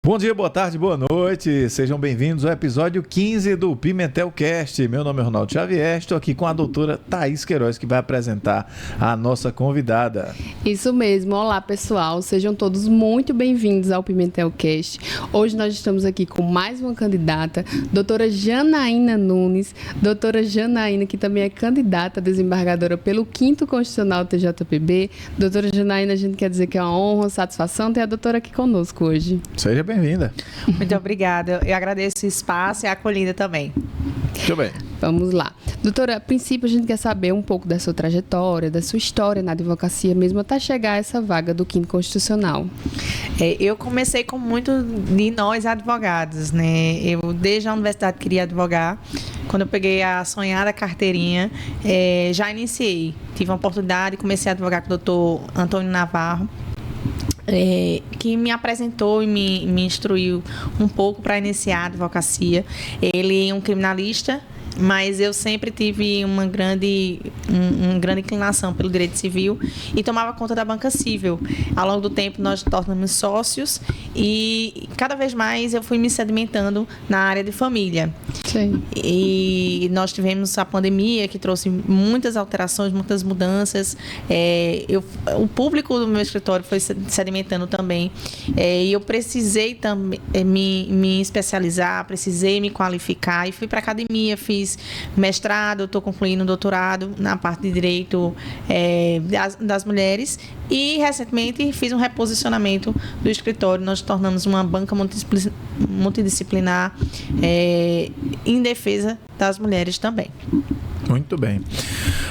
Bom dia, boa tarde, boa noite, sejam bem-vindos ao episódio 15 do Pimentelcast. Meu nome é Ronaldo Xavier, estou aqui com a doutora Thaís Queiroz, que vai apresentar a nossa convidada. Isso mesmo, olá pessoal, sejam todos muito bem-vindos ao Pimentelcast. Hoje nós estamos aqui com mais uma candidata, doutora Janaína Nunes, doutora Janaína, que também é candidata a desembargadora pelo 5º Constitucional TJPB. Doutora Janaína, a gente quer dizer que é uma honra, uma satisfação ter a doutora aqui conosco hoje. Seja bem-vinda. Muito obrigada. Eu agradeço o espaço e a acolhida também. Muito bem. Vamos lá. Doutora, a princípio a gente quer saber um pouco da sua trajetória, da sua história na advocacia, mesmo até chegar a essa vaga do 5º Constitucional. Eu comecei com muito de nós advogados, né? Eu, desde a universidade, queria advogar. Quando eu peguei a sonhada carteirinha, já iniciei. Tive a oportunidade, comecei a advogar com o doutor Antônio Navarro, que me apresentou e me instruiu um pouco para iniciar a advocacia. Ele é um criminalista, mas eu sempre tive uma grande inclinação pelo direito civil e tomava conta da banca civil. Ao longo do tempo, nós tornamos sócios e cada vez mais eu fui me sedimentando na área de família. Sim. E nós tivemos a pandemia, que trouxe muitas alterações, muitas mudanças. O público do meu escritório foi sedimentando também. E eu precisei também me especializar, precisei me qualificar e fui para a academia, fiz mestrado, estou concluindo doutorado na parte de direito das mulheres e recentemente fiz um reposicionamento do escritório. Nós tornamos uma banca multidisciplinar em defesa das mulheres também. Muito bem.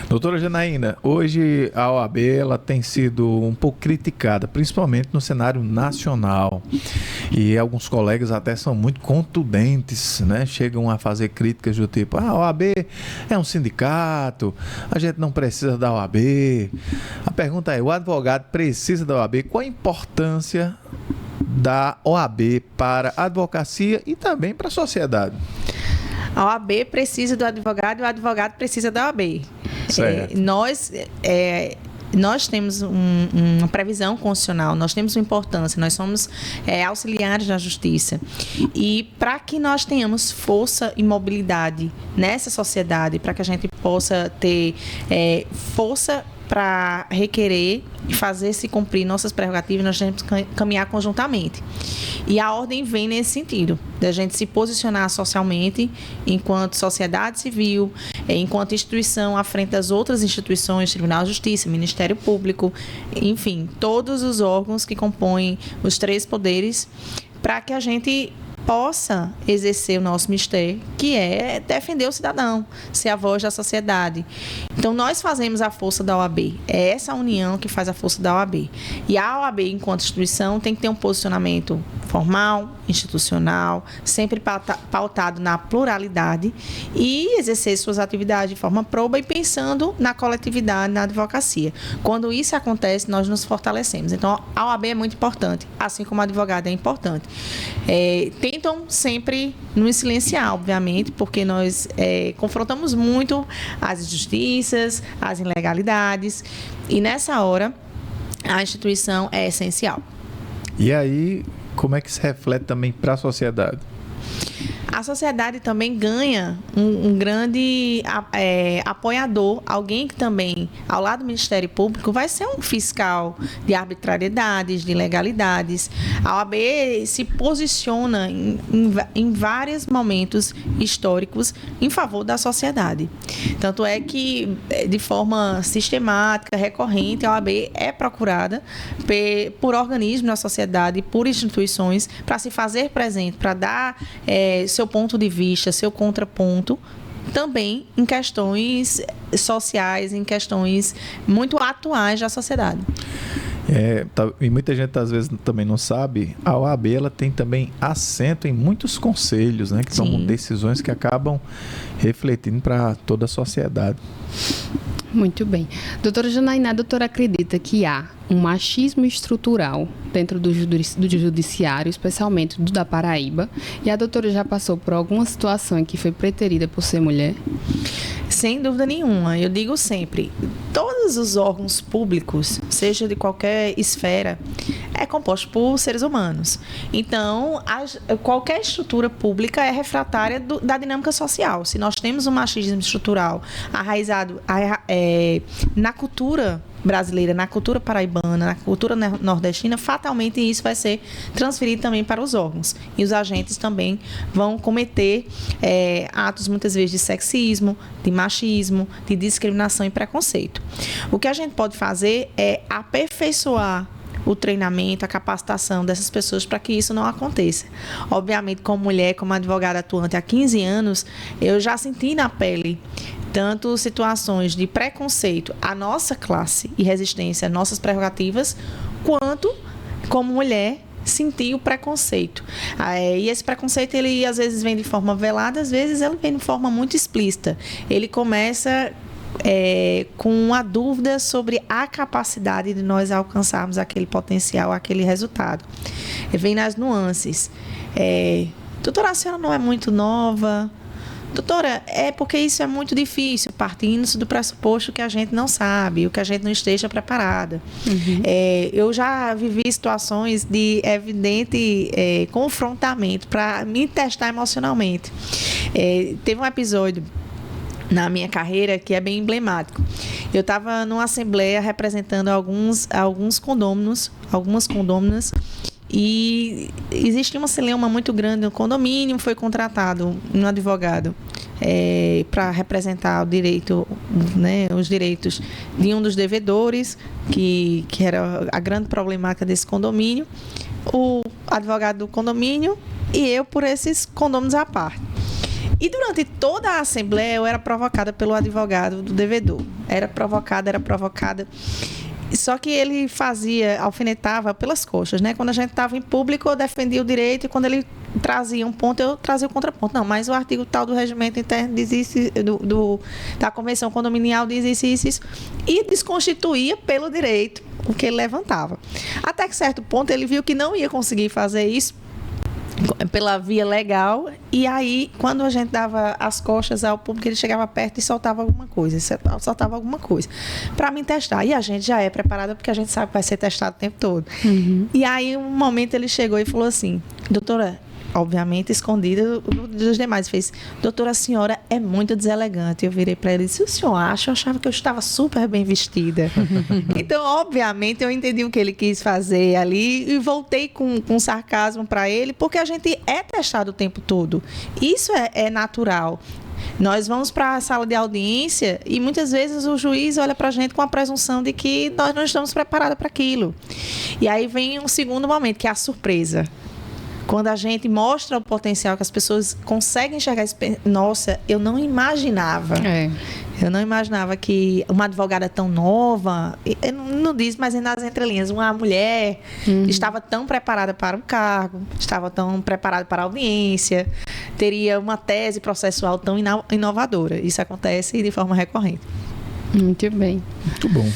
Doutora Janaína, hoje a OAB ela tem sido um pouco criticada, principalmente no cenário nacional. E alguns colegas até são muito contundentes, né? Chegam a fazer críticas do tipo, a OAB é um sindicato, a gente não precisa da OAB. A pergunta é, o advogado precisa da OAB? Qual a importância da OAB para a advocacia e também para a sociedade? A OAB precisa do advogado e o advogado precisa da OAB. Nós temos uma previsão constitucional, nós temos uma importância, nós somos auxiliares da justiça. E para que nós tenhamos força e mobilidade nessa sociedade, para que a gente possa ter força para requerer e fazer se cumprir nossas prerrogativas, nós temos que caminhar conjuntamente. E a ordem vem nesse sentido, da gente se posicionar socialmente, enquanto sociedade civil, enquanto instituição à frente das outras instituições, Tribunal de Justiça, Ministério Público, enfim, todos os órgãos que compõem os 3 poderes, para que a gente possa exercer o nosso mistério, que é defender o cidadão, ser a voz da sociedade. Então, nós fazemos a força da OAB. É essa união que faz a força da OAB. E a OAB, enquanto instituição, tem que ter um posicionamento formal, institucional, sempre pautado na pluralidade e exercer suas atividades de forma proba e pensando na coletividade, na advocacia. Quando isso acontece, nós nos fortalecemos. Então, a OAB é muito importante, assim como a advogada é importante. Tentam sempre nos silenciar, obviamente, porque nós confrontamos muito as injustiças, as ilegalidades, e nessa hora a instituição é essencial. E aí, como é que se reflete também para a sociedade? A sociedade também ganha um grande apoiador, alguém que também, ao lado do Ministério Público, vai ser um fiscal de arbitrariedades, de ilegalidades. A OAB se posiciona em vários momentos históricos em favor da sociedade. Tanto é que, de forma sistemática, recorrente, a OAB é procurada por organismos da sociedade, por instituições, para se fazer presente, para dar seu ponto de vista, seu contraponto, também em questões sociais, em questões muito atuais da sociedade. E muita gente às vezes também não sabe, a OAB ela tem também assento em muitos conselhos, né, que tomam decisões que acabam refletindo para toda a sociedade. Muito bem. Doutora Janaína, a doutora acredita que há um machismo estrutural dentro do judiciário, especialmente do da Paraíba, e a doutora já passou por alguma situação em que foi preterida por ser mulher? Sem dúvida nenhuma. Eu digo sempre, todos todos os órgãos públicos, seja de qualquer esfera, é composto por seres humanos. Então, qualquer estrutura pública é refratária da dinâmica social. Se nós temos um machismo estrutural arraizado na cultura brasileira, na cultura paraibana, na cultura nordestina, fatalmente isso vai ser transferido também para os órgãos. E os agentes também vão cometer atos, muitas vezes, de sexismo, de machismo, de discriminação e preconceito. O que a gente pode fazer é aperfeiçoar o treinamento, a capacitação dessas pessoas para que isso não aconteça. Obviamente, como mulher, como advogada atuante há 15 anos, eu já senti na pele tanto situações de preconceito à nossa classe e resistência às nossas prerrogativas, quanto, como mulher, sentir o preconceito. E esse preconceito, ele às vezes vem de forma velada, às vezes ele vem de forma muito explícita. Ele começa com a dúvida sobre a capacidade de nós alcançarmos aquele potencial, aquele resultado. Vem nas nuances. Doutora, a senhora não é muito nova? Doutora, é porque isso é muito difícil, partindo do pressuposto que a gente não sabe, o que a gente não esteja preparada. Uhum. Eu já vivi situações de evidente confrontamento para me testar emocionalmente. Teve um episódio na minha carreira que é bem emblemático. Eu estava numa assembleia representando algumas condôminas, e existia uma celeuma muito grande no condomínio. Foi contratado um advogado para representar o direito, né, os direitos de um dos devedores, que era a grande problemática desse condomínio, o advogado do condomínio e eu por esses condôminos à parte. E durante toda a assembleia eu era provocada pelo advogado do devedor. Era provocada. Só que ele alfinetava pelas coxas, né? Quando a gente estava em público, eu defendia o direito, e quando ele trazia um ponto, eu trazia o contraponto. Não, mas o artigo tal do regimento interno diz isso, da convenção condominial diz isso, e desconstituía pelo direito o que ele levantava. Até que certo ponto ele viu que não ia conseguir fazer isso pela via legal, e aí, quando a gente dava as costas ao público, ele chegava perto e soltava alguma coisa para me testar. E a gente já é preparada, porque a gente sabe que vai ser testado o tempo todo. Uhum. E aí, um momento, ele chegou e falou assim: doutora, obviamente escondida dos demais, fez: doutora, a senhora é muito deselegante. Eu virei para ele e disse: o senhor acha? Eu achava que eu estava super bem vestida. Então, obviamente, eu entendi o que ele quis fazer ali e voltei com sarcasmo para ele, porque a gente é testado o tempo todo. Isso é natural. Nós vamos para a sala de audiência e muitas vezes o juiz olha para a gente com a presunção de que nós não estamos preparados para aquilo. E aí vem um segundo momento, que é a surpresa. Quando a gente mostra o potencial, que as pessoas conseguem enxergar, nossa, eu não imaginava. Eu não imaginava que uma advogada tão nova, eu não diz, mas nas entrelinhas, uma mulher estava tão preparada para o cargo, estava tão preparada para a audiência, teria uma tese processual tão inovadora. Isso acontece de forma recorrente. Muito bem. Muito bom.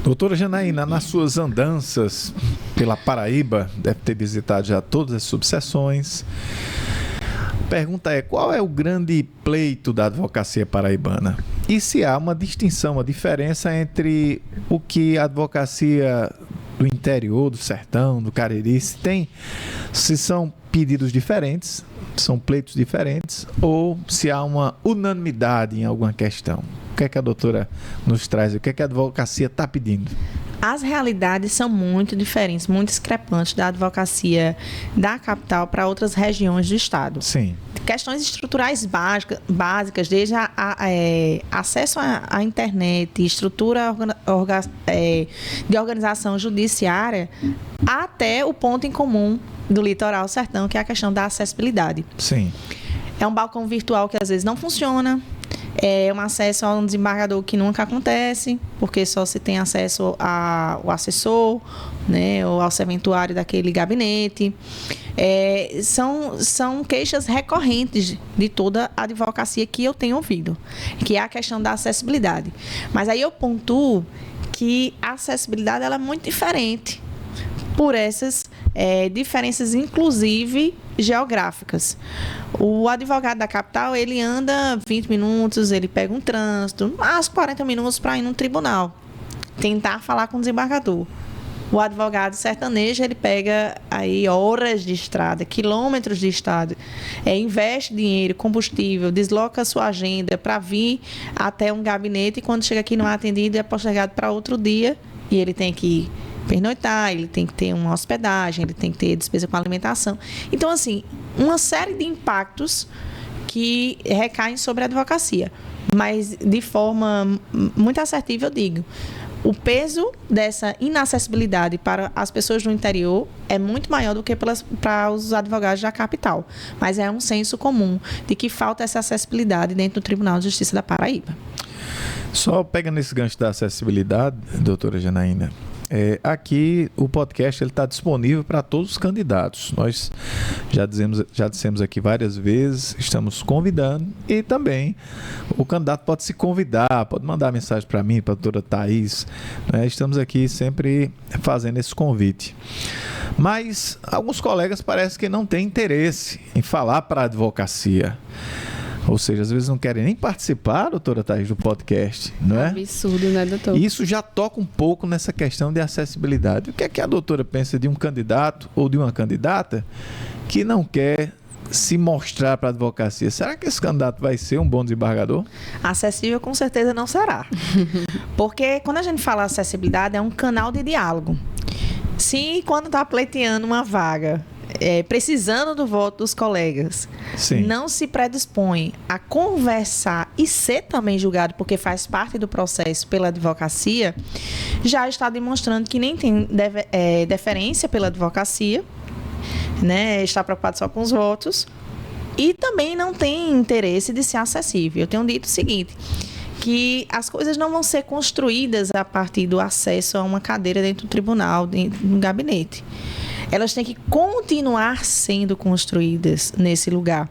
Doutora Janaína, nas suas andanças pela Paraíba, deve ter visitado já todas as subseções. A pergunta é: qual é o grande pleito da advocacia paraibana? E se há uma distinção, uma diferença entre o que a advocacia do interior, do sertão, do Cariri tem, se são pedidos diferentes, são pleitos diferentes, ou se há uma unanimidade em alguma questão? O que é que a doutora nos traz? O que é que a advocacia está pedindo? As realidades são muito diferentes, muito discrepantes da advocacia da capital para outras regiões do estado. Sim. Questões estruturais básicas, desde acesso à internet, estrutura de organização judiciária, até o ponto em comum do litoral sertão, que é a questão da acessibilidade. Sim. É um balcão virtual que às vezes não funciona. É um acesso a um desembargador que nunca acontece, porque só se tem acesso ao assessor, né, ou ao serventuário daquele gabinete. São queixas recorrentes de toda a advocacia que eu tenho ouvido, que é a questão da acessibilidade. Mas aí eu pontuo que a acessibilidade ela é muito diferente por essas diferenças, inclusive geográficas. O advogado da capital, ele anda 20 minutos, ele pega um trânsito, mais 40 minutos para ir num tribunal. tentar falar com o desembargador. O advogado sertanejo, ele pega aí horas de estrada, quilômetros de estrada, investe dinheiro, combustível, desloca a sua agenda para vir até um gabinete e quando chega aqui não é atendido, é postergado para outro dia e ele tem que pernoitar, ele tem que ter uma hospedagem, ele tem que ter despesa com alimentação. Então, assim, uma série de impactos que recaem sobre a advocacia. Mas, de forma muito assertiva, eu digo, o peso dessa inacessibilidade para as pessoas do interior é muito maior do que para os advogados da capital. Mas é um senso comum de que falta essa acessibilidade dentro do Tribunal de Justiça da Paraíba. Só pegando esse gancho da acessibilidade, doutora Janaína, aqui o podcast está disponível para todos os candidatos. Nós já dissemos aqui várias vezes, estamos convidando e também o candidato pode se convidar, pode mandar mensagem para mim, para a doutora Thaís. Né? Estamos aqui sempre fazendo esse convite. Mas alguns colegas parecem que não têm interesse em falar para a advocacia. Ou seja, às vezes não querem nem participar, doutora Thaís, do podcast, não é? Absurdo, né, doutor? E isso já toca um pouco nessa questão de acessibilidade. O que é que a doutora pensa de um candidato ou de uma candidata que não quer se mostrar para a advocacia? Será que esse candidato vai ser um bom desembargador? Acessível com certeza não será. Porque quando a gente fala acessibilidade, é um canal de diálogo. Se quando está pleiteando uma vaga, precisando do voto dos colegas, Sim. não se predispõe a conversar e ser também julgado, porque faz parte do processo pela advocacia, já está demonstrando que nem tem deferência pela advocacia, né? Está preocupado só com os votos e também não tem interesse de ser acessível. Eu tenho dito o seguinte, que as coisas não vão ser construídas a partir do acesso a uma cadeira dentro do tribunal, dentro do gabinete. Elas têm que continuar sendo construídas nesse lugar.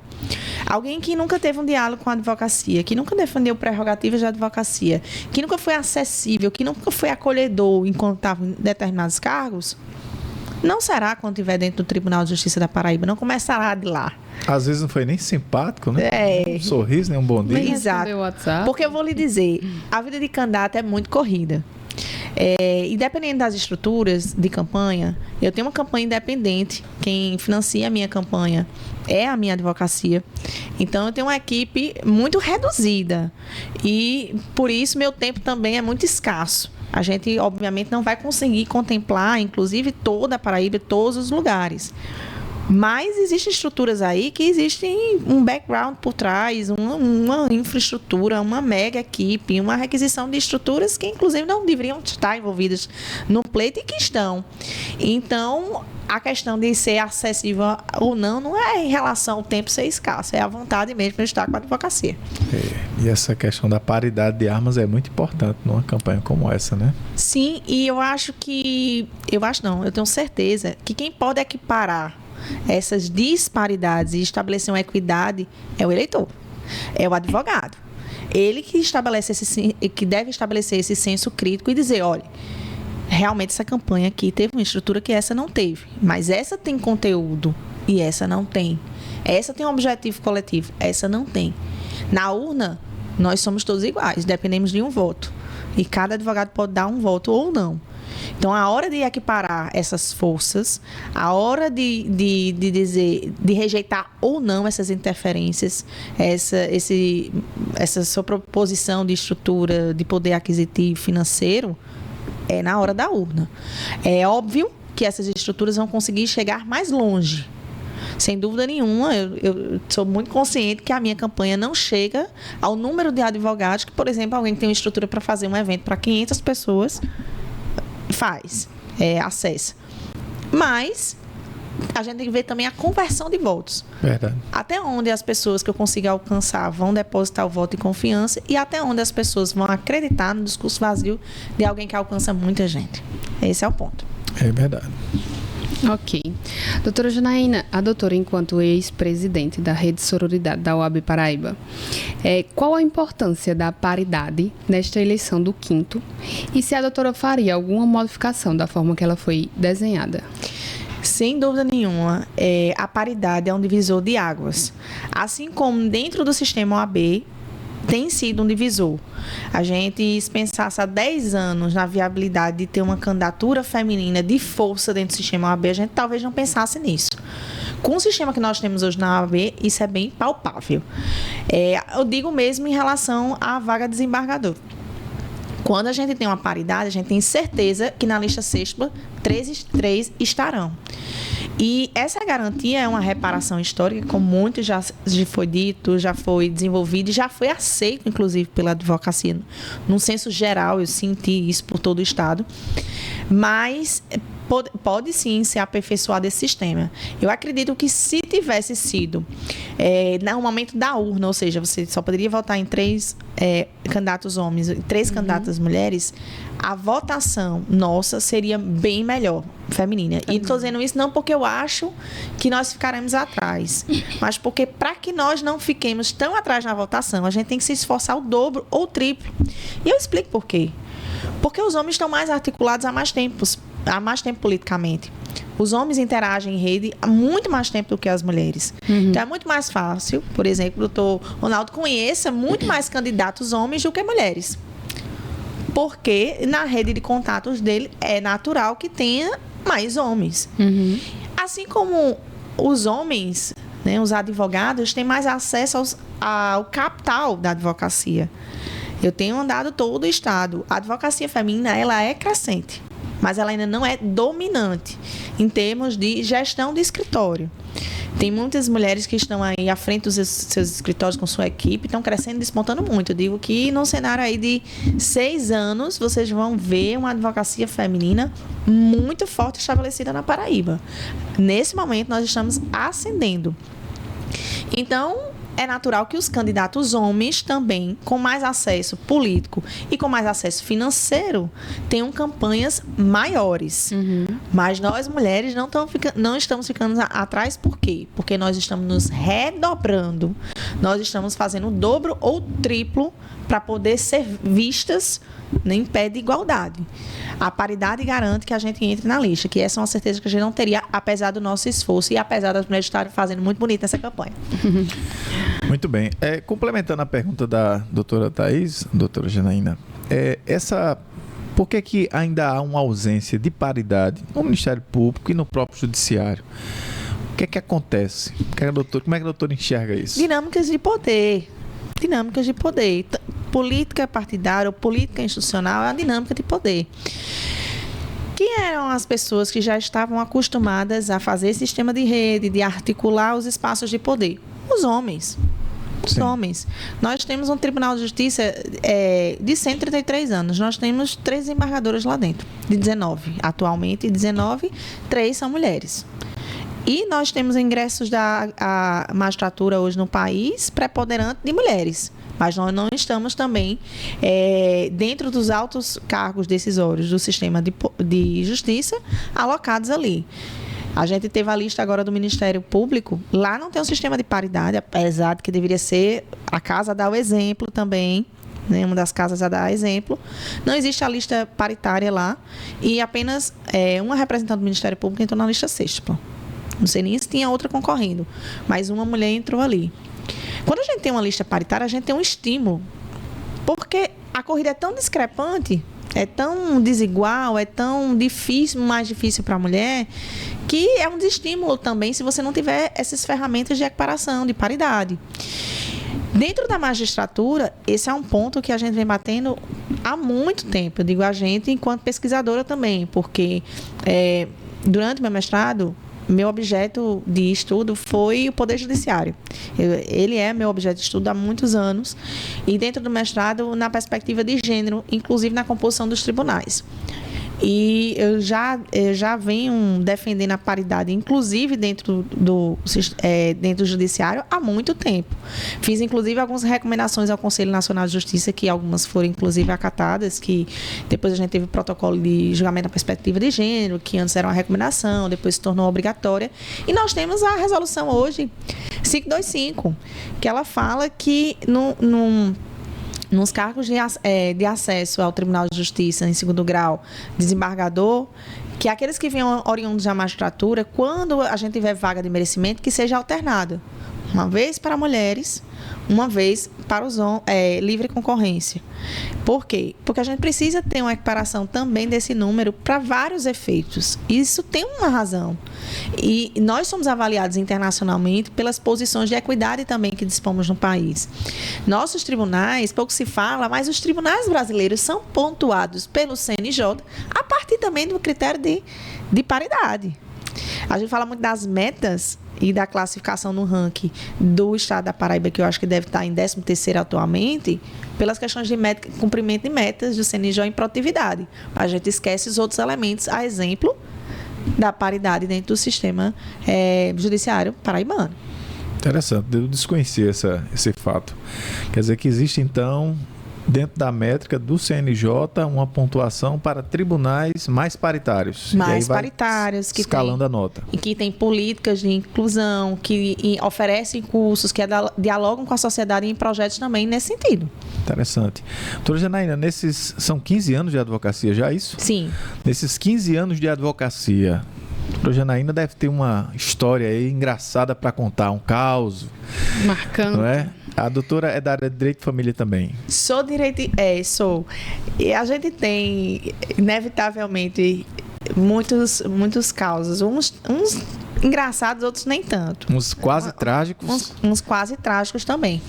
Alguém que nunca teve um diálogo com a advocacia, que nunca defendeu prerrogativas da advocacia, que nunca foi acessível, que nunca foi acolhedor enquanto estava em determinados cargos, não será quando estiver dentro do Tribunal de Justiça da Paraíba, não começará de lá. Às vezes não foi nem simpático, né? Um sorriso, nem um bom dia. Exato. Porque eu vou lhe dizer, a vida de candidato é muito corrida. E dependendo das estruturas de campanha, eu tenho uma campanha independente, quem financia a minha campanha é a minha advocacia, então eu tenho uma equipe muito reduzida e por isso meu tempo também é muito escasso. A gente obviamente não vai conseguir contemplar inclusive toda a Paraíba, todos os lugares. Mas existem estruturas aí que existem um background por trás, uma infraestrutura, uma mega equipe, uma requisição de estruturas que, inclusive, não deveriam estar envolvidas no pleito e que estão. Então, a questão de ser acessível ou não é em relação ao tempo ser escasso, é a vontade mesmo de estar com a advocacia. E essa questão da paridade de armas é muito importante numa campanha como essa, né? Sim, e eu tenho certeza que quem pode equiparar essas disparidades e estabelecer uma equidade é o eleitor, é o advogado. Ele que deve estabelecer esse senso crítico e dizer, olha, realmente essa campanha aqui teve uma estrutura que essa não teve, mas essa tem conteúdo e essa não tem. Essa tem um objetivo coletivo, essa não tem. Na urna, nós somos todos iguais, dependemos de um voto. E cada advogado pode dar um voto ou não. Então, a hora de equiparar essas forças, a hora de dizer, de rejeitar ou não essas interferências, essa sobreposição de estrutura, de poder aquisitivo financeiro, é na hora da urna. É óbvio que essas estruturas vão conseguir chegar mais longe. Sem dúvida nenhuma, eu sou muito consciente que a minha campanha não chega ao número de advogados que, por exemplo, alguém que tem uma estrutura para fazer um evento para 500 pessoas acessa. Mas a gente tem que ver também a conversão de votos. Verdade. Até onde as pessoas que eu consigo alcançar vão depositar o voto em confiança e até onde as pessoas vão acreditar no discurso vazio de alguém que alcança muita gente. Esse é o ponto. É verdade. Ok. Doutora Janaína, a doutora, enquanto ex-presidente da Rede Sororidade da OAB Paraíba, qual a importância da paridade nesta eleição do 5º e se a doutora faria alguma modificação da forma que ela foi desenhada? Sem dúvida nenhuma, a paridade é um divisor de águas. Assim como dentro do sistema OAB tem sido um divisor. A gente, se pensasse há 10 anos na viabilidade de ter uma candidatura feminina de força dentro do sistema OAB, a gente talvez não pensasse nisso. Com o sistema que nós temos hoje na OAB, isso é bem palpável. Eu digo mesmo em relação à vaga de desembargador. Quando a gente tem uma paridade, a gente tem certeza que na lista sexta, 3 estarão. E essa garantia é uma reparação histórica, como muito já foi dito, já foi desenvolvido e já foi aceito, inclusive, pela advocacia. Num senso geral, eu senti isso por todo o Estado. Mas pode sim ser aperfeiçoado esse sistema. Eu acredito que se tivesse sido no momento da urna, ou seja, você só poderia votar em 3 candidatos homens e 3 candidatas mulheres, a votação nossa seria bem melhor, feminina. E estou dizendo isso não porque eu acho que nós ficaremos atrás, mas porque para que nós não fiquemos tão atrás na votação, a gente tem que se esforçar o dobro ou o triplo. E eu explico por quê. Porque os homens estão mais articulados há mais tempo politicamente. Os homens interagem em rede há muito mais tempo do que as mulheres. Então é muito mais fácil, por exemplo, o doutor Ronaldo conheça muito mais candidatos homens do que mulheres. Porque na rede de contatos dele é natural que tenha mais homens. Assim como os homens, né, os advogados, têm mais acesso ao capital da advocacia. Eu tenho andado todo o Estado. A advocacia feminina, ela é crescente, mas ela ainda não é dominante em termos de gestão de escritório. Tem muitas mulheres que estão aí à frente dos seus escritórios com sua equipe, estão crescendo e despontando muito. Eu digo que num cenário aí de 6 anos, vocês vão ver uma advocacia feminina muito forte estabelecida na Paraíba. Nesse momento, nós estamos ascendendo. Então, é natural que os candidatos homens também, com mais acesso político e com mais acesso financeiro, tenham campanhas maiores. Mas nós, mulheres, não estamos ficando atrás. Por quê? Porque nós estamos nos redobrando. Nós estamos fazendo o dobro ou o triplo para poder ser vistas em pé de igualdade. A paridade garante que a gente entre na lista, que essa é uma certeza que a gente não teria, apesar do nosso esforço e apesar das mulheres estarem fazendo muito bonita essa campanha. Muito bem. Complementando a pergunta da doutora Thaís, doutora Janaína, por que ainda há uma ausência de paridade no Ministério Público e no próprio Judiciário? O que é que acontece? Como é que a doutora enxerga isso? Dinâmicas de poder. Política partidária ou política institucional é uma dinâmica de poder. Quem eram as pessoas que já estavam acostumadas a fazer sistema de rede, de articular os espaços de poder? Os homens. Os homens. Nós temos um Tribunal de Justiça de 133 anos. Nós temos 3 desembargadoras lá dentro, de 19. Atualmente, 19, 3 são mulheres. E nós temos ingressos da magistratura hoje no país preponderante de mulheres. Mas nós não estamos também dentro dos altos cargos decisórios do sistema de justiça alocados ali. A gente teve a lista agora do Ministério Público. Lá não tem um sistema de paridade, apesar de que deveria ser a casa a dar o exemplo também. Né, uma das casas a dar exemplo. Não existe a lista paritária lá. E apenas uma representante do Ministério Público entrou na lista sexta. Não sei nem se tinha outra concorrendo, mas uma mulher entrou ali. Quando a gente tem uma lista paritária, a gente tem um estímulo, porque a corrida é tão discrepante, é tão desigual, é tão difícil, mais difícil para a mulher, que é um desestímulo também se você não tiver essas ferramentas de equiparação, de paridade. Dentro da magistratura, esse é um ponto que a gente vem batendo há muito tempo. Eu digo a gente enquanto pesquisadora também, porque durante o meu mestrado, meu objeto de estudo foi o Poder Judiciário. Ele é meu objeto de estudo há muitos anos. E dentro do mestrado, na perspectiva de gênero, inclusive na composição dos tribunais. E eu já venho defendendo a paridade, inclusive dentro do judiciário, há muito tempo. Fiz, inclusive, algumas recomendações ao Conselho Nacional de Justiça, que algumas foram, inclusive, acatadas, que depois a gente teve o protocolo de julgamento da perspectiva de gênero, que antes era uma recomendação, depois se tornou obrigatória. E nós temos a resolução hoje, 525, que ela fala que nos cargos de acesso ao Tribunal de Justiça em segundo grau, desembargador, que aqueles que venham oriundos da magistratura, quando a gente tiver vaga de merecimento, que seja alternada. Uma vez para mulheres, uma vez para os livre concorrência. Por quê? Porque a gente precisa ter uma equiparação também desse número para vários efeitos. Isso tem uma razão. E nós somos avaliados internacionalmente pelas posições de equidade também que dispomos no país. Nossos tribunais, pouco se fala, mas os tribunais brasileiros são pontuados pelo CNJ a partir também do critério de paridade. A gente fala muito das metas e da classificação no ranking do estado da Paraíba, que eu acho que deve estar em 13º atualmente, pelas questões de cumprimento de metas do CNJ em produtividade. A gente esquece os outros elementos, a exemplo da paridade dentro do sistema judiciário paraibano. Interessante, eu desconhecia esse fato. Quer dizer que existe, então, dentro da métrica do CNJ, uma pontuação para tribunais mais paritários. Mais paritários. Que escalando a nota. E que tem políticas de inclusão, que oferecem cursos, que dialogam com a sociedade em projetos também nesse sentido. Interessante. Doutora Janaína, são 15 anos de advocacia já, isso? Sim. Nesses 15 anos de advocacia, a doutora Janaína deve ter uma história aí engraçada para contar, um caos. Marcando. Não é? A doutora é da área de Direito de Família também. Sou sou. E a gente tem, inevitavelmente, muitos causos. Uns engraçados, outros nem tanto. Uns quase trágicos. Uns quase trágicos também.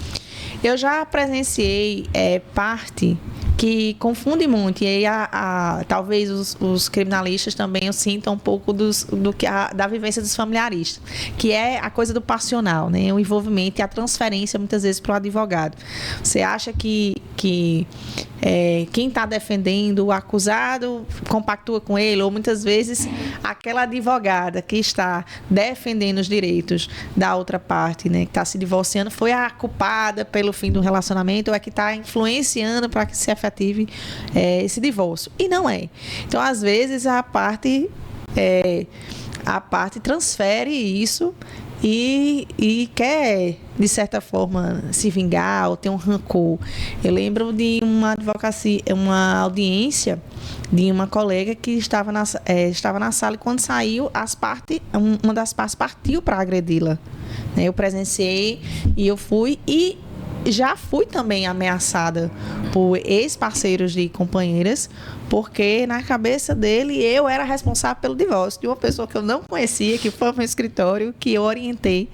Eu já presenciei parte que confunde muito, e aí talvez os criminalistas também sintam um pouco da vivência dos familiaristas, que é a coisa do passional, né? O envolvimento e a transferência muitas vezes para o advogado. Você acha que quem está defendendo o acusado compactua com ele, ou muitas vezes aquela advogada que está defendendo os direitos da outra parte, né, que está se divorciando, foi a culpada pelo fim do relacionamento, ou é que está influenciando para que se efetive esse divórcio. E não é. Então, às vezes, a parte transfere isso e quer, de certa forma, se vingar ou ter um rancor. Eu lembro de uma audiência de uma colega que estava na sala, e quando saiu, uma das partes partiu para agredi-la. Eu presenciei e eu fui, e já fui também ameaçada por ex-parceiros de companheiras, porque na cabeça dele eu era responsável pelo divórcio de uma pessoa que eu não conhecia, que foi ao meu escritório, que eu orientei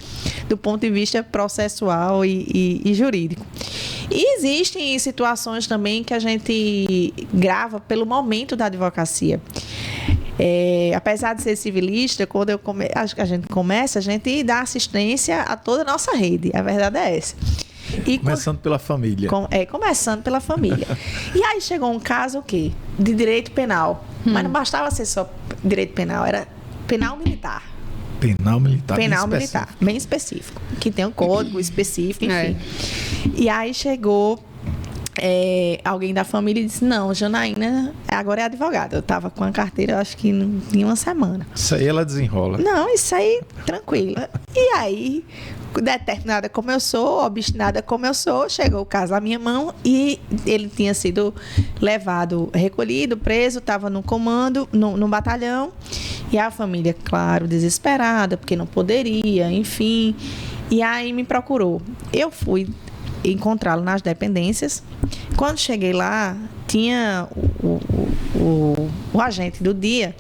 do ponto de vista processual e jurídico. E existem situações também que a gente grava pelo momento da advocacia. Apesar de ser civilista, quando a gente dá assistência a toda a nossa rede. A verdade é essa. Começando pela família. Começando pela família. E aí chegou um caso, o quê? De direito penal. Mas não bastava ser só direito penal, era penal militar. Penal militar. Penal militar, bem específico. Que tem um código específico, enfim. E aí chegou alguém da família e disse: não, Janaína agora é advogada. Eu estava com a carteira, acho que em uma semana. Isso aí ela desenrola. Não, isso aí, tranquila. E aí, determinada como eu sou, obstinada como eu sou, chegou o caso na minha mão e ele tinha sido levado, recolhido, preso, estava no comando, no batalhão. E a família, claro, desesperada, porque não poderia, enfim. E aí me procurou. Eu fui encontrá-lo nas dependências. Quando cheguei lá, tinha o agente do dia,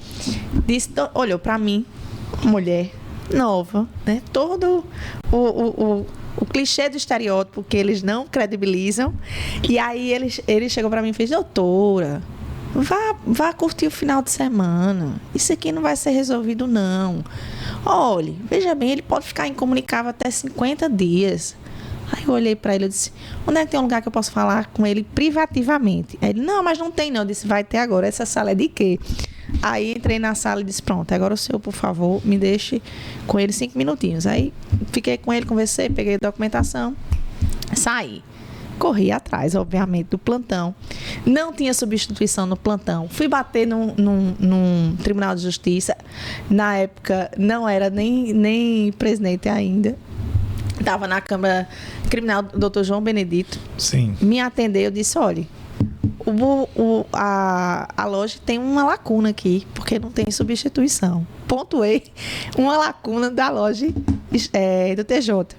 olhou para mim, mulher nova, né? Todo o clichê do estereótipo que eles não credibilizam. E aí ele chegou para mim e fez: doutora, vá curtir o final de semana. Isso aqui não vai ser resolvido, não. Olhe, veja bem, ele pode ficar incomunicável até 50 dias. Aí eu olhei para ele e disse: onde é que tem um lugar que eu posso falar com ele privativamente? Aí ele: não, mas não tem não. Eu disse: vai ter agora. Essa sala é de quê? Aí entrei na sala e disse: pronto, agora o senhor, por favor, me deixe com ele 5 minutinhos. Aí fiquei com ele, conversei, peguei a documentação, saí. Corri atrás, obviamente, do plantão. Não tinha substituição no plantão. Fui bater num Tribunal de Justiça. Na época, não era nem presidente ainda. Estava na Câmara Criminal do Dr. João Benedito. Sim. Me atendeu, eu disse: olha, a loja tem uma lacuna aqui, porque não tem substituição. Pontuei uma lacuna da loja do TJ.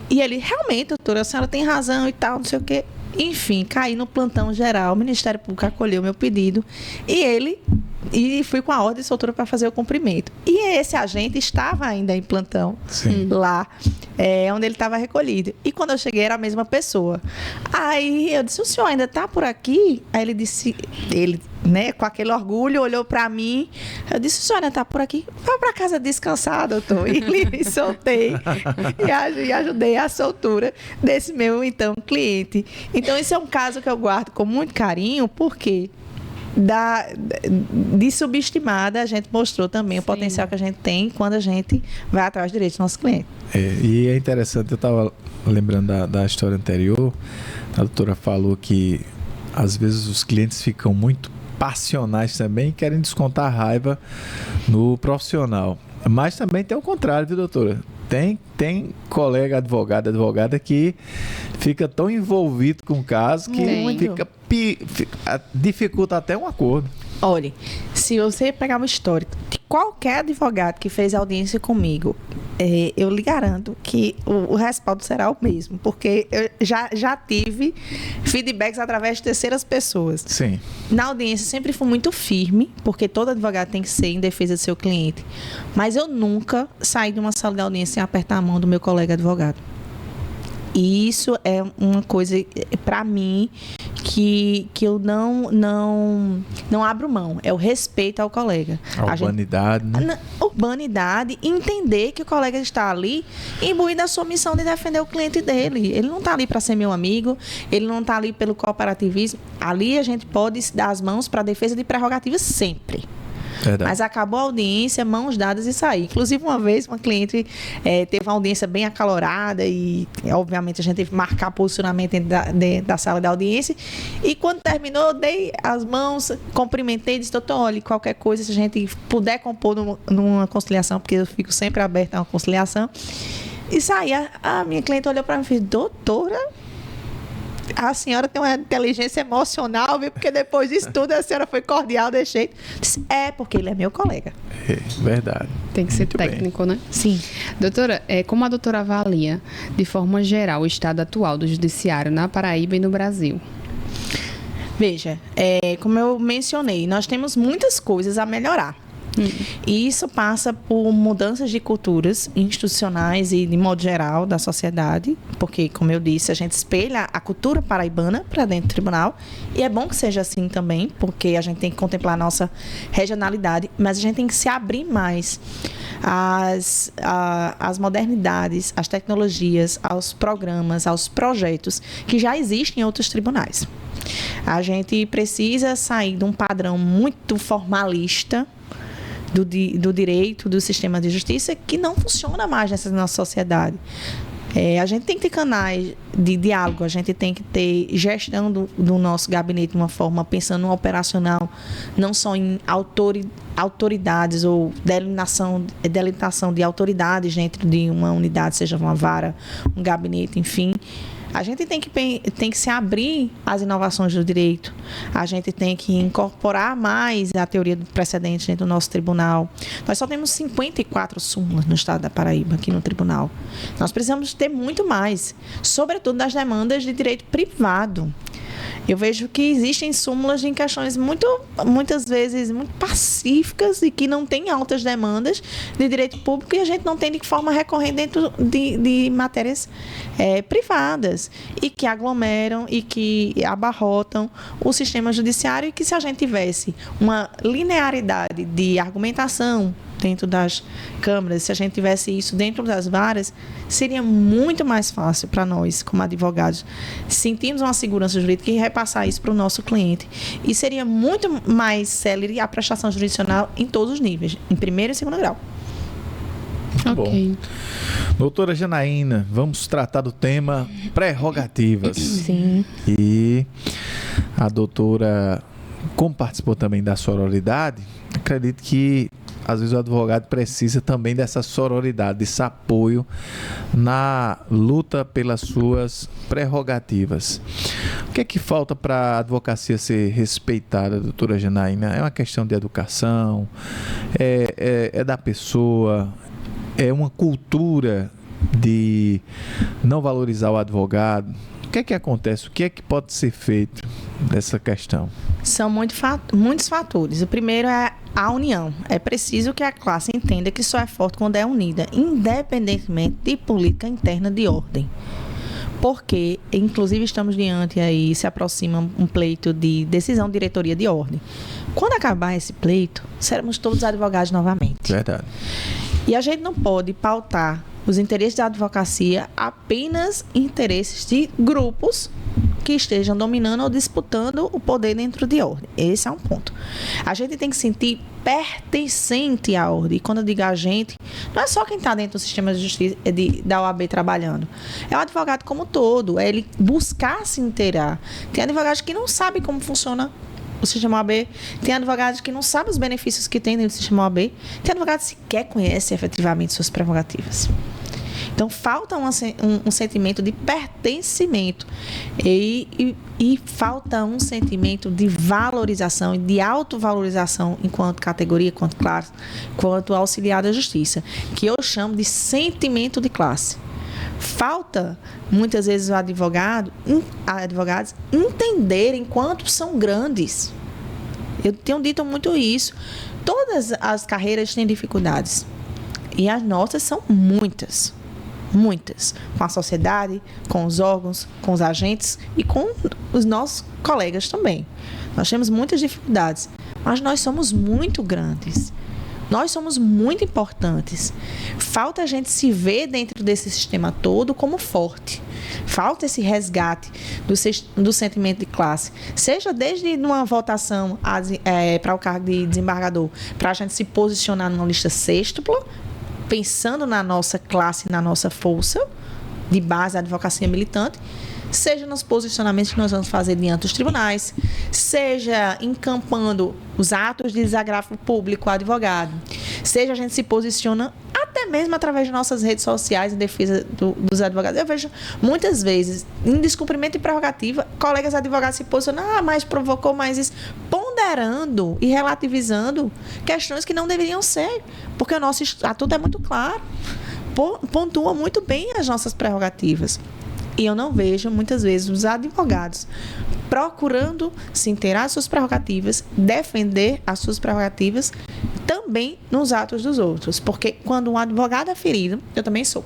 E ele, realmente, doutora, a senhora tem razão e tal, não sei o quê. Enfim, caí no plantão geral, o Ministério Público acolheu meu pedido e fui com a ordem de soltura para fazer o cumprimento. E esse agente estava ainda em plantão, lá, onde ele estava recolhido. E quando eu cheguei, era a mesma pessoa. Aí eu disse, o senhor ainda está por aqui? Aí ele disse, né, com aquele orgulho, olhou para mim. Eu disse, o senhor ainda está por aqui? Vá para casa descansar, doutor. E me soltei e ajudei a soltura desse meu, então, cliente. Então, esse é um caso que eu guardo com muito carinho, porque de subestimada, a gente mostrou também o potencial que a gente tem quando a gente vai atrás dos direitos do nosso cliente. E é interessante, eu estava lembrando da história anterior, a doutora falou que às vezes os clientes ficam muito passionais também e querem descontar a raiva no profissional. Mas também tem o contrário, viu, doutora? Tem colega advogada que fica tão envolvido com o caso que dificulta até um acordo. Olha, se você pegar um histórico de qualquer advogado que fez audiência comigo, eu lhe garanto que o respaldo será o mesmo, porque eu já tive feedbacks através de terceiras pessoas. Sim. Na audiência sempre fui muito firme, porque todo advogado tem que ser em defesa do seu cliente, mas eu nunca saí de uma sala de audiência sem apertar a mão do meu colega advogado. E isso é uma coisa, para mim, que eu não abro mão. É o respeito ao colega. A urbanidade, né? Urbanidade, entender que o colega está ali imbuído da sua missão de defender o cliente dele. Ele não está ali para ser meu amigo, ele não está ali pelo cooperativismo. Ali a gente pode dar as mãos para a defesa de prerrogativas sempre. Verdade. Mas acabou a audiência, mãos dadas e sair. Inclusive, uma vez, uma cliente teve uma audiência bem acalorada e, obviamente, a gente teve que marcar posicionamento dentro da sala da audiência. E, quando terminou, dei as mãos, cumprimentei e disse, doutor, olha, qualquer coisa, se a gente puder compor numa conciliação, porque eu fico sempre aberta a uma conciliação. E saí. A minha cliente olhou para mim e fez, doutora, a senhora tem uma inteligência emocional, viu? Porque depois disso tudo a senhora foi cordial desse jeito. Disse, porque ele é meu colega. Verdade. Tem que ser técnico, né? Sim. Doutora, como a doutora avalia, de forma geral, o estado atual do judiciário na Paraíba e no Brasil? Veja, como eu mencionei, nós temos muitas coisas a melhorar. E isso passa por mudanças de culturas institucionais e de modo geral da sociedade, porque, como eu disse, a gente espelha a cultura paraibana para dentro do tribunal, e é bom que seja assim também, porque a gente tem que contemplar a nossa regionalidade, mas a gente tem que se abrir mais às modernidades, às tecnologias, aos programas, aos projetos que já existem em outros tribunais. A gente precisa sair de um padrão muito formalista do direito, do sistema de justiça, que não funciona mais nessa nossa sociedade. A gente tem que ter canais de diálogo, a gente tem que ter gestão do nosso gabinete de uma forma, pensando no operacional, não só em autoridades ou delimitação de autoridades dentro de uma unidade, seja uma vara, um gabinete, enfim. A gente tem que se abrir às inovações do direito. A gente tem que incorporar mais a teoria do precedente dentro do nosso tribunal. Nós só temos 54 súmulas no estado da Paraíba, aqui no tribunal. Nós precisamos ter muito mais, sobretudo das demandas de direito privado. Eu vejo que existem súmulas em questões muitas vezes muito pacíficas e que não têm altas demandas de direito público, e a gente não tem de que forma recorrer dentro de matérias privadas, e que aglomeram e que abarrotam o sistema judiciário, e que, se a gente tivesse uma linearidade de argumentação dentro das câmaras, se a gente tivesse isso dentro das varas, seria muito mais fácil para nós, como advogados, sentirmos uma segurança jurídica e repassar isso para o nosso cliente. E seria muito mais célere a prestação jurisdicional em todos os níveis, em primeiro e segundo grau. Okay. Bom. Doutora Janaína, vamos tratar do tema prerrogativas. Sim. E a doutora, como participou também da sororidade, acredito que às vezes o advogado precisa também dessa sororidade, desse apoio na luta pelas suas prerrogativas. O que é que falta para a advocacia ser respeitada, doutora Janaína? É uma questão de educação, é da pessoa, é uma cultura de não valorizar o advogado? O que é que acontece? O que é que pode ser feito dessa questão? São muitos fatores. O primeiro é a união. É preciso que a classe entenda que só é forte quando é unida, independentemente de política interna de ordem. Porque, inclusive, estamos diante aí, se aproxima um pleito de decisão de diretoria de ordem. Quando acabar esse pleito, seremos todos advogados novamente. Verdade. E a gente não pode pautar os interesses da advocacia apenas interesses de grupos que estejam dominando ou disputando o poder dentro de ordem. Esse é um ponto. A gente tem que sentir pertencente à ordem. E quando eu digo a gente, não é só quem está dentro do sistema de justiça da OAB trabalhando. É o advogado como um todo. É ele buscar se inteirar. Tem advogados que não sabem como funciona o sistema OAB. Tem advogados que não sabem os benefícios que tem dentro do sistema OAB. Tem advogados que sequer conhecem efetivamente suas prerrogativas. Então, falta um sentimento de pertencimento e falta um sentimento de valorização e de autovalorização enquanto categoria, quanto classe, quanto auxiliar da justiça, que eu chamo de sentimento de classe. Falta, muitas vezes, advogados entenderem quanto são grandes. Eu tenho dito muito isso. Todas as carreiras têm dificuldades. E as nossas são muitas. Muitas. Com a sociedade, com os órgãos, com os agentes e com os nossos colegas também. Nós temos muitas dificuldades, mas nós somos muito grandes. Nós somos muito importantes. Falta a gente se ver dentro desse sistema todo como forte. Falta esse resgate do sentimento de classe. Seja desde uma votação para o cargo de desembargador, para a gente se posicionar numa lista sextupla, pensando na nossa classe, na nossa força de base da advocacia militante, seja nos posicionamentos que nós vamos fazer diante dos tribunais, seja encampando os atos de desagravo público ao advogado, seja a gente se posiciona até mesmo através de nossas redes sociais em defesa dos advogados. Eu vejo muitas vezes, em descumprimento de prerrogativa, colegas advogados se posicionam, mas provocou mais isso, ponderando e relativizando questões que não deveriam ser, porque o nosso estatuto é muito claro, pontua muito bem as nossas prerrogativas. E eu não vejo, muitas vezes, os advogados procurando se inteirar das suas prerrogativas, defender as suas prerrogativas também nos atos dos outros. Porque quando um advogado é ferido, eu também sou.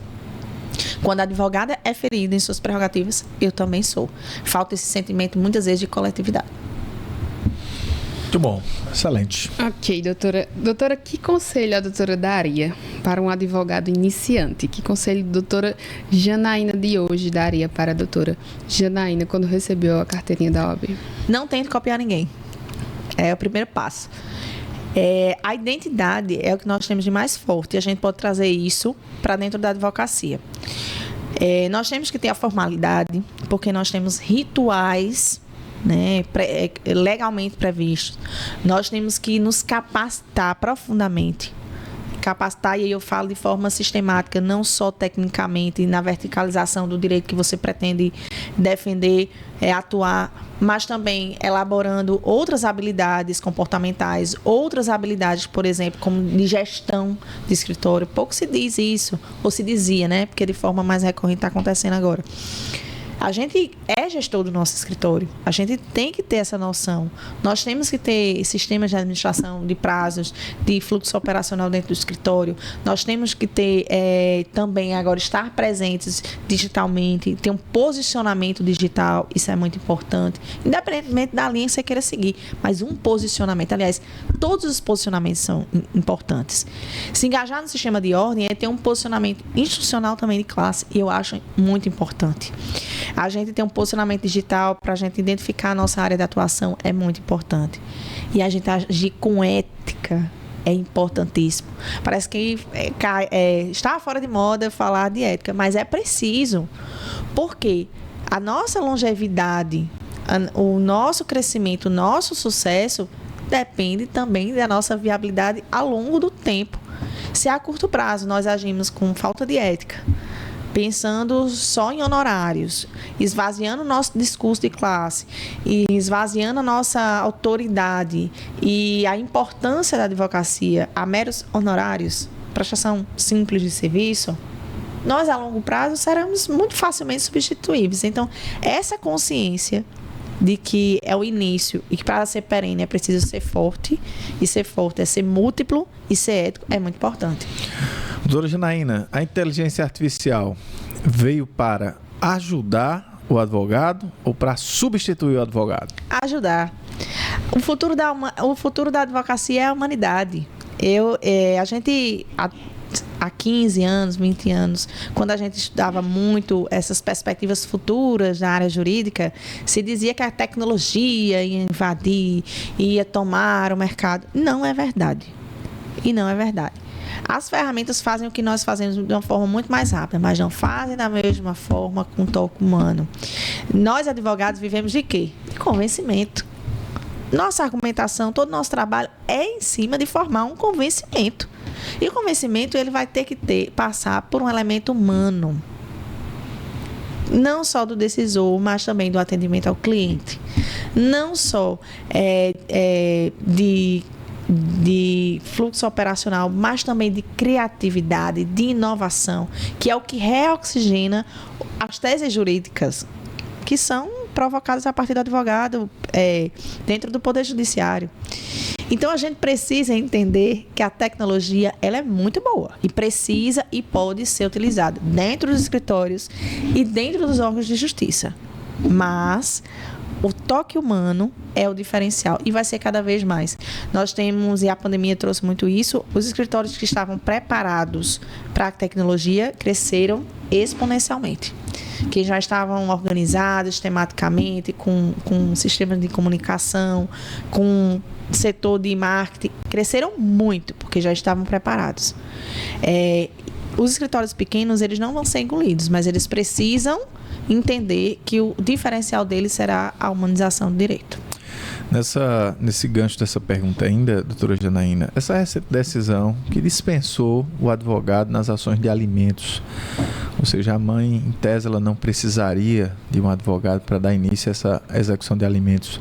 Quando a advogada é ferida em suas prerrogativas, eu também sou. Falta esse sentimento, muitas vezes, de coletividade. Muito bom, excelente. Ok, doutora. Doutora, que conselho a doutora daria para um advogado iniciante? Que conselho a doutora Janaína de hoje daria para a doutora Janaína quando recebeu a carteirinha da OAB? Não tente copiar ninguém. É o primeiro passo. A identidade é o que nós temos de mais forte e a gente pode trazer isso para dentro da advocacia. Nós temos que ter a formalidade, porque nós temos rituais, né, legalmente previstos. Nós temos que nos capacitar profundamente. Capacitar, e aí eu falo de forma sistemática, não só tecnicamente na verticalização do direito que você pretende defender, atuar, mas também elaborando outras habilidades comportamentais, outras habilidades, por exemplo, como de gestão de escritório. Pouco se diz isso, ou se dizia, né? Porque de forma mais recorrente está acontecendo agora. A gente é gestor do nosso escritório. A gente tem que ter essa noção. Nós temos que ter sistemas de administração de prazos, de fluxo operacional dentro do escritório. Nós temos que ter também agora estar presentes digitalmente, ter um posicionamento digital. Isso é muito importante. Independentemente da linha que você queira seguir, mas um posicionamento. Aliás, todos os posicionamentos são importantes. Se engajar no sistema de ordem é ter um posicionamento institucional também de classe. E eu acho muito importante. A gente tem um posicionamento digital para a gente identificar a nossa área de atuação é muito importante. E a gente agir com ética é importantíssimo. Parece que está fora de moda falar de ética, mas é preciso. Porque a nossa longevidade, o nosso crescimento, o nosso sucesso depende também da nossa viabilidade ao longo do tempo. Se a curto prazo nós agimos com falta de ética, pensando só em honorários, esvaziando o nosso discurso de classe, e esvaziando a nossa autoridade e a importância da advocacia a meros honorários, prestação simples de serviço, nós a longo prazo seremos muito facilmente substituíveis. Então, essa consciência de que é o início e que para ser perene é preciso ser forte, e ser forte é ser múltiplo e ser ético, é muito importante. Doutora Janaína, a inteligência artificial veio para ajudar o advogado ou para substituir o advogado? Ajudar. O futuro da advocacia é a humanidade. A gente... Há 15 anos, 20 anos, quando a gente estudava muito essas perspectivas futuras na área jurídica, se dizia que a tecnologia ia invadir, ia tomar o mercado. Não é verdade. E não é verdade. As ferramentas fazem o que nós fazemos de uma forma muito mais rápida, mas não fazem da mesma forma com o toque humano. Nós, advogados, vivemos de quê? De convencimento. Nossa argumentação, todo o nosso trabalho é em cima de formar um convencimento. E o convencimento ele vai ter que passar por um elemento humano. Não só do decisor, mas também do atendimento ao cliente. Não só de fluxo operacional, mas também de criatividade, de inovação, que é o que reoxigena as teses jurídicas, que são provocadas a partir do advogado dentro do Poder Judiciário. Então, a gente precisa entender que a tecnologia ela é muito boa e precisa e pode ser utilizada dentro dos escritórios e dentro dos órgãos de justiça. Mas o toque humano é o diferencial e vai ser cada vez mais. Nós temos, e a pandemia trouxe muito isso, os escritórios que estavam preparados para a tecnologia cresceram exponencialmente. Que já estavam organizados tematicamente, com sistemas de comunicação, com setor de marketing, cresceram muito, porque já estavam preparados. Os escritórios pequenos, eles não vão ser engolidos, mas eles precisam entender que o diferencial deles será a humanização do direito. Nesse gancho dessa pergunta ainda, doutora Janaína, essa recente decisão que dispensou o advogado nas ações de alimentos, ou seja, a mãe, em tese, ela não precisaria de um advogado para dar início a essa execução de alimentos.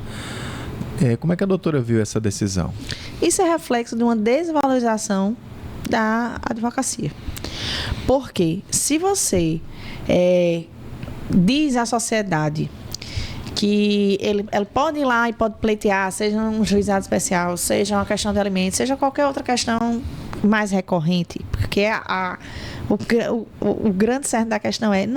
Como é que a doutora viu essa decisão? Isso é reflexo de uma desvalorização da advocacia. Porque se você diz à sociedade que ele pode ir lá e pode pleitear, seja um juizado especial, seja uma questão de alimentos, seja qualquer outra questão mais recorrente, porque o grande cerne da questão é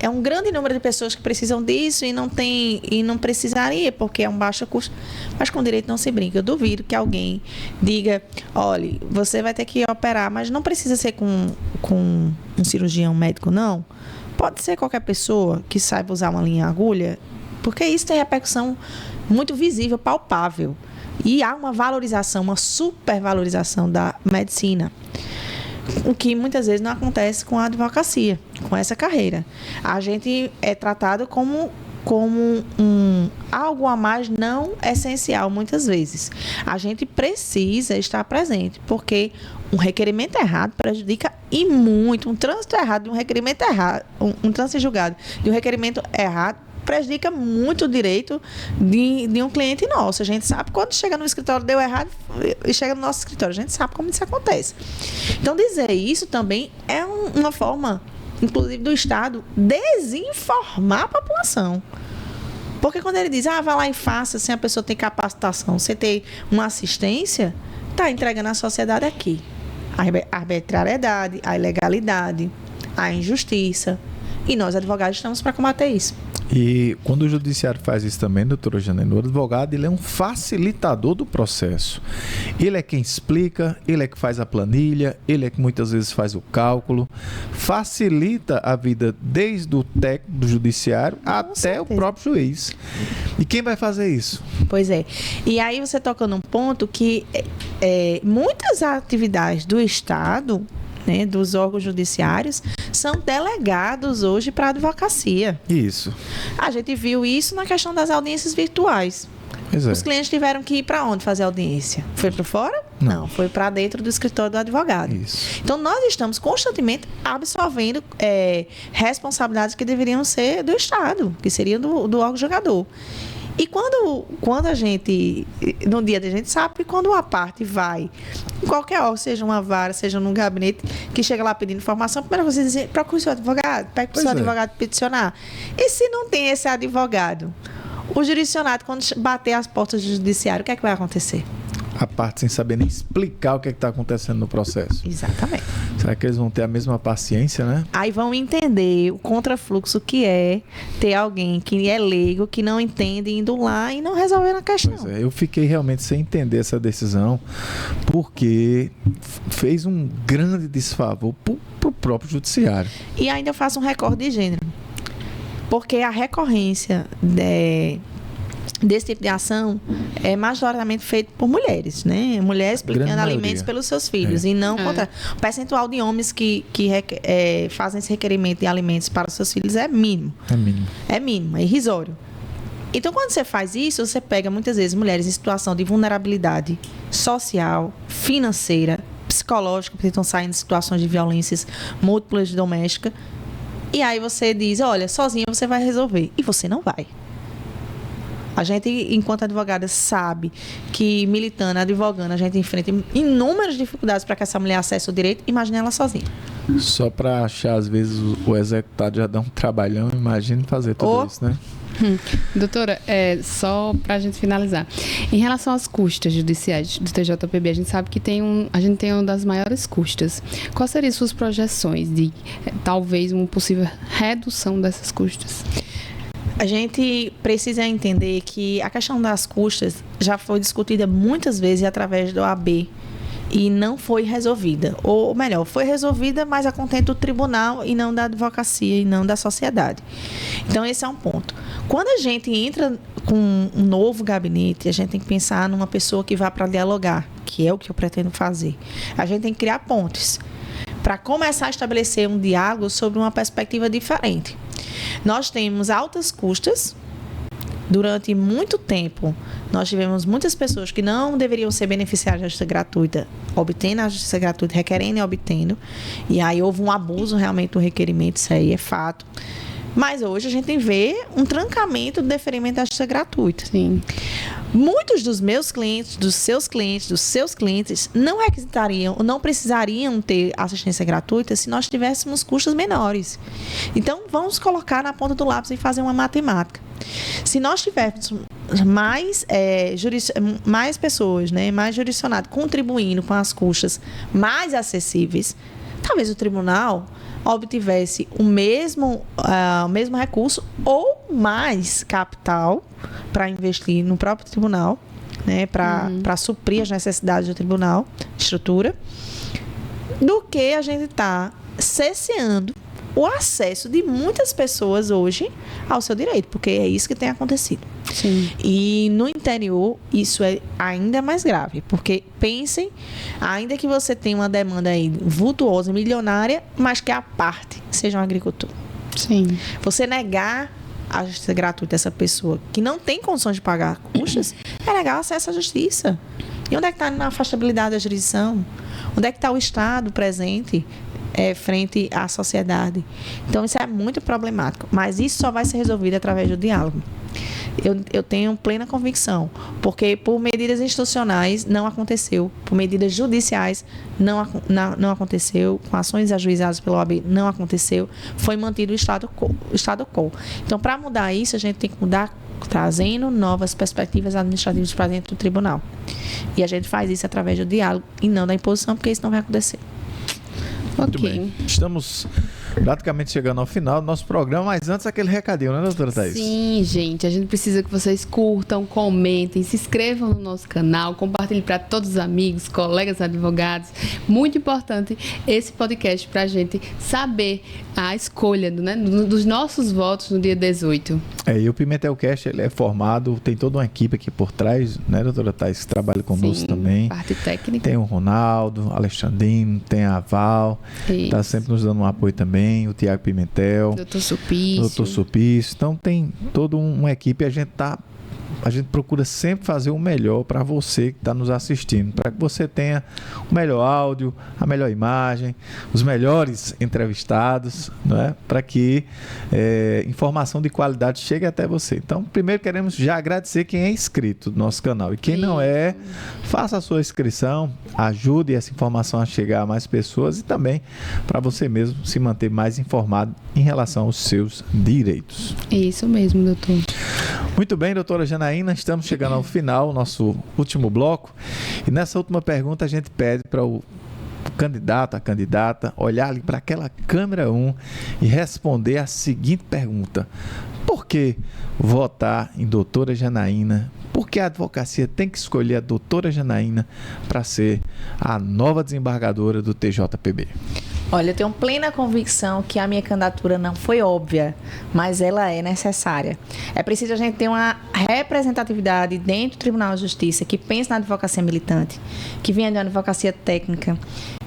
um grande número de pessoas que precisam disso e não precisaria, porque é um baixo custo, mas com direito não se brinca. Eu duvido que alguém diga, olha, você vai ter que operar, mas não precisa ser com um cirurgião médico, não. Pode ser qualquer pessoa que saiba usar uma linha e agulha, porque isso tem repercussão muito visível, palpável. E há uma valorização, uma supervalorização da medicina. O que muitas vezes não acontece com a advocacia, com essa carreira. A gente é tratado como algo a mais não essencial, muitas vezes. A gente precisa estar presente, porque um requerimento errado prejudica e muito. Um trânsito errado de um requerimento errado, um trânsito julgado de um requerimento errado, prejudica muito o direito de um cliente nosso. A gente sabe quando chega no escritório deu errado e chega no nosso escritório. A gente sabe como isso acontece. Então, dizer isso também é uma forma, inclusive, do Estado desinformar a população. Porque quando ele diz, vai lá e faça, sem a pessoa ter capacitação, sem ter uma assistência, está entregando à sociedade aqui a arbitrariedade, a ilegalidade, a injustiça. E nós, advogados, estamos para combater isso. E quando o judiciário faz isso também, doutora Janaína, o advogado ele é um facilitador do processo. Ele é quem explica, ele é que faz a planilha, ele é que muitas vezes faz o cálculo, facilita a vida desde o técnico do judiciário até o próprio juiz. E quem vai fazer isso? Pois é. E aí você toca num ponto que muitas atividades do Estado, né, dos órgãos judiciários, são delegados hoje para a advocacia. Isso. A gente viu isso na questão das audiências virtuais. Os clientes tiveram que ir para onde fazer audiência? Foi para fora? Não, foi para dentro do escritório do advogado. Isso. Então, nós estamos constantemente absorvendo responsabilidades que deveriam ser do Estado, que seriam do órgão julgador. E quando a gente, no dia a gente sabe que quando uma parte vai, em qualquer órgão, seja uma vara, seja num gabinete, que chega lá pedindo informação, primeiro você diz, procure o seu advogado, pegue para o seu advogado peticionar. E se não tem esse advogado, o jurisdicionado, quando bater as portas do judiciário, o que é que vai acontecer? A parte sem saber nem explicar o que está acontecendo no processo. Exatamente. Será que eles vão ter a mesma paciência, né? Aí vão entender o contrafluxo que é ter alguém que é leigo, que não entende, indo lá e não resolvendo a questão. Pois é, eu fiquei realmente sem entender essa decisão, porque fez um grande desfavor para o próprio judiciário. E ainda eu faço um recorde de gênero. Porque a recorrência desse tipo de ação é majoritariamente feito por mulheres, né? Mulheres pedindo alimentos pelos seus filhos e não contra... O percentual de homens que fazem esse requerimento de alimentos para os seus filhos é mínimo. É mínimo, é irrisório. Então, quando você faz isso, você pega muitas vezes mulheres em situação de vulnerabilidade social, financeira, psicológica, porque estão saindo de situações de violências múltiplas domésticas. E aí você diz, olha, sozinha você vai resolver. E você não vai. A gente, enquanto advogada, sabe que militando, advogando, a gente enfrenta inúmeras dificuldades para que essa mulher acesse o direito. Imagine ela sozinha. Só para achar, às vezes, o executado já dá um trabalhão, imagine fazer tudo isso, né? Doutora, só para a gente finalizar. Em relação às custas judiciais do TJPB, a gente sabe que a gente tem uma das maiores custas. Quais seriam suas projeções de, talvez, uma possível redução dessas custas? A gente precisa entender que a questão das custas já foi discutida muitas vezes através do OAB e não foi resolvida. Ou melhor, foi resolvida, mas a contento do tribunal e não da advocacia e não da sociedade. Então, esse é um ponto. Quando a gente entra com um novo gabinete, a gente tem que pensar numa pessoa que vá para dialogar, que é o que eu pretendo fazer. A gente tem que criar pontes para começar a estabelecer um diálogo sobre uma perspectiva diferente. Nós temos altas custas. Durante muito tempo, nós tivemos muitas pessoas que não deveriam ser beneficiárias da justiça gratuita, obtendo a justiça gratuita, requerendo e obtendo. E aí houve um abuso realmente do requerimento, isso aí é fato. Mas hoje a gente vê um trancamento do deferimento da justiça gratuita. Sim. Muitos dos meus clientes, dos seus clientes, não requisitariam, não precisariam ter assistência gratuita se nós tivéssemos custos menores. Então, vamos colocar na ponta do lápis e fazer uma matemática. Se nós tivéssemos mais pessoas, né, mais jurisdicionados contribuindo com as custas mais acessíveis, talvez o tribunal obtivesse o mesmo recurso ou mais capital para investir no próprio tribunal, né, para suprir as necessidades do tribunal, estrutura, do que a gente está cesseando o acesso de muitas pessoas hoje ao seu direito, porque é isso que tem acontecido. Sim. E no interior, isso é ainda mais grave, porque pensem, ainda que você tenha uma demanda aí vultuosa, milionária, mas que a parte seja um agricultor. Sim. Você negar a justiça gratuita a essa pessoa que não tem condições de pagar custas, é negar o acesso à justiça. E onde é que está a afastabilidade da jurisdição? Onde é que está o Estado presente frente à sociedade? Então, isso é muito problemático. Mas isso só vai ser resolvido através do diálogo. Eu tenho plena convicção, porque por medidas institucionais não aconteceu, por medidas judiciais não aconteceu, com ações ajuizadas pela OAB não aconteceu, foi mantido o estado quo. Então, para mudar isso, a gente tem que mudar trazendo novas perspectivas administrativas para dentro do tribunal. E a gente faz isso através do diálogo e não da imposição, porque isso não vai acontecer. Muito bem. Estamos praticamente chegando ao final do nosso programa, mas antes aquele recadinho, né, doutora Thaís? Sim, gente, a gente precisa que vocês curtam, comentem, se inscrevam no nosso canal, compartilhem para todos os amigos, colegas advogados. Muito importante esse podcast para a gente saber a escolha dos nossos votos no dia 18. E o Pimentelcast, ele é formado, tem toda uma equipe aqui por trás, né, doutora Thaís, que trabalha conosco também. Parte técnica. Tem o Ronaldo, Alexandrino, tem a Val, está sempre nos dando um apoio também, o Tiago Pimentel, Doutor Supício. Então tem toda uma equipe, a gente está a gente procura sempre fazer o melhor para você que está nos assistindo, para que você tenha o melhor áudio, a melhor imagem, os melhores entrevistados, não é? Para que informação de qualidade chegue até você. Então, primeiro queremos já agradecer quem é inscrito no nosso canal. E quem não é, faça a sua inscrição, ajude essa informação a chegar a mais pessoas e também para você mesmo se manter mais informado em relação aos seus direitos. Isso mesmo, doutor. Muito bem, doutora Janaína, estamos chegando ao final, nosso último bloco. E nessa última pergunta a gente pede para o candidato, a candidata, olhar ali para aquela câmera 1 e responder a seguinte pergunta: por que votar em doutora Janaína? Por que a advocacia tem que escolher a doutora Janaína para ser a nova desembargadora do TJPB? Olha, eu tenho plena convicção que a minha candidatura não foi óbvia, mas ela é necessária. É preciso a gente ter uma representatividade dentro do Tribunal de Justiça que pense na advocacia militante, que venha de uma advocacia técnica,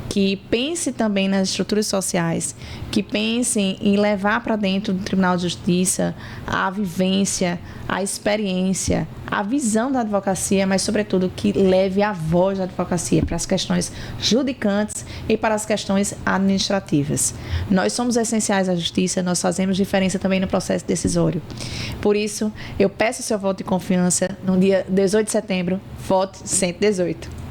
que pense também nas estruturas sociais, que pense em levar para dentro do Tribunal de Justiça a vivência, a experiência, a visão da advocacia, mas, sobretudo, que leve a voz da advocacia para as questões judicantes e para as questões administrativas. Nós somos essenciais à justiça, nós fazemos diferença também no processo decisório. Por isso, eu peço o seu voto de confiança no dia 18 de setembro, vote 118.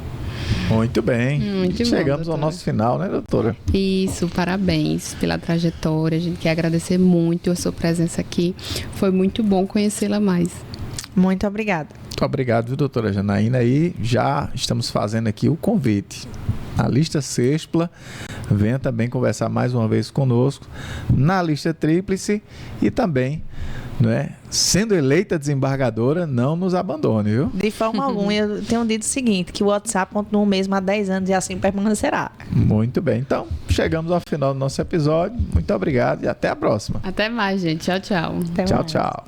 Muito bem. Muito Chegamos bom, ao nosso final, né, doutora? Isso, parabéns pela trajetória. A gente quer agradecer muito a sua presença aqui. Foi muito bom conhecê-la mais. Muito obrigada. Muito obrigado, viu, doutora Janaína? E já estamos fazendo aqui o convite. A lista sextupla, venha também conversar mais uma vez conosco na lista tríplice e também, não é, sendo eleita desembargadora, não nos abandone, viu? De forma alguma, eu tenho dito o seguinte, que o WhatsApp continua o mesmo há 10 anos e assim permanecerá. Muito bem. Então, chegamos ao final do nosso episódio. Muito obrigado e até a próxima. Até mais, gente. Tchau, tchau. Até Tchau, mais. tchau.